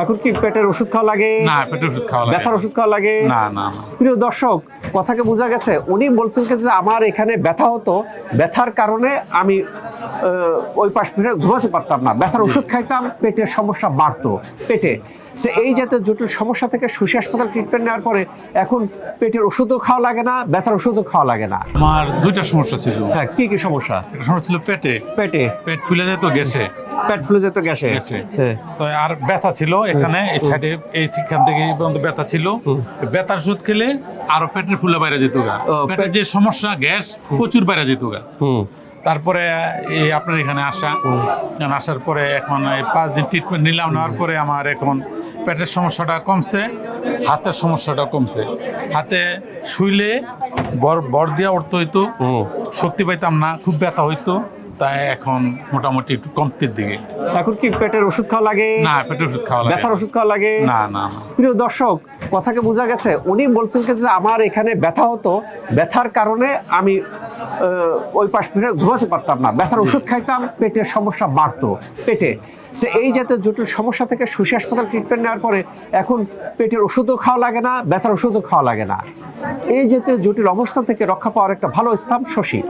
এখন কি পেটের ওষুধ খাওয়া লাগে? না, পেটের ওষুধ খাওয়া লাগে ব্যথার ওষুধ খাওয়া লাগে? না না না। প্রিয় দর্শক, কথাকে বোঝা গেছে, উনি বলছেন যে আমার এখানে ব্যথা হতো, ব্যথার কারণে আমি ওই পাশ ফিরে ঘুমাতে পারতাম না, ব্যথার ওষুধ খাইতাম, পেটের সমস্যা বাড়তো পেটে। তো এই জাতীয় জটিল সমস্যা থেকে সুশী হাসপাতাল ট্রিটমেন্ট নেওয়ার পরে এখন পেটের ওষুধও খাওয়া লাগে না, ব্যথার ওষুধও খাওয়া লাগে না। আমার দুইটা সমস্যা ছিল। হ্যাঁ, কি কি সমস্যা? একটা সমস্যা ছিল পেটে, পেটে পেট ফুলে যেত গ্যাসে, পেট ফুলে যেত গ্যাসে। হ্যাঁ। তো আর ব্যথা ছিল এখানে এই সাইডে, এইখান থেকে এই পর্যন্ত ব্যথা ছিল। ব্যথার ওষুধ খেলে আরো পেটের ফুলে বাইরে যেত গা, পেটের যে সমস্যা গ্যাস প্রচুর বাইরে যেত গা। তারপরে এই আপনার এখানে আসার পরে এখন এই 5 দিন ট্রিটমেন্ট নিলাম, নেওয়ার পরে আমার এখন পেটের সমস্যাটা কমছে, হাতের সমস্যাটা কমছে। হাতে শুইলে বর দিয়া উঠতে হইতো, শক্তি পাইতাম না, খুব ব্যথা হইতো, তাই এখন মোটামুটি একটু কমতির দিকে। এখন কি পেটের ওষুধ খাওয়া লাগে? না, পেটের ওষুধ খাওয়া লাগে। ব্যথার ওষুধ খাওয়া লাগে? না না না। প্রিয় দর্শক, কথাকে বোঝা গেছে, উনি বলছেন যে আমার এখানে ব্যথা হতো, ব্যথার কারণে আমি ওই পাশ ফিরে ঘুমাতে পারতাম না, ব্যথার ওষুধ খাইতাম, পেটের সমস্যা বাড়তো পেটে। তো এই জাতীয় জটিল সমস্যা থেকে সুশী হাসপাতাল ট্রিটমেন্ট নেওয়ার পরে এখন পেটের ওষুধও খাওয়া লাগে না, ব্যথার ওষুধও খাওয়া লাগে না। এই জাতীয় জটিল অবস্থা থেকে রক্ষা পাওয়ার একটা ভালো স্থান শশী।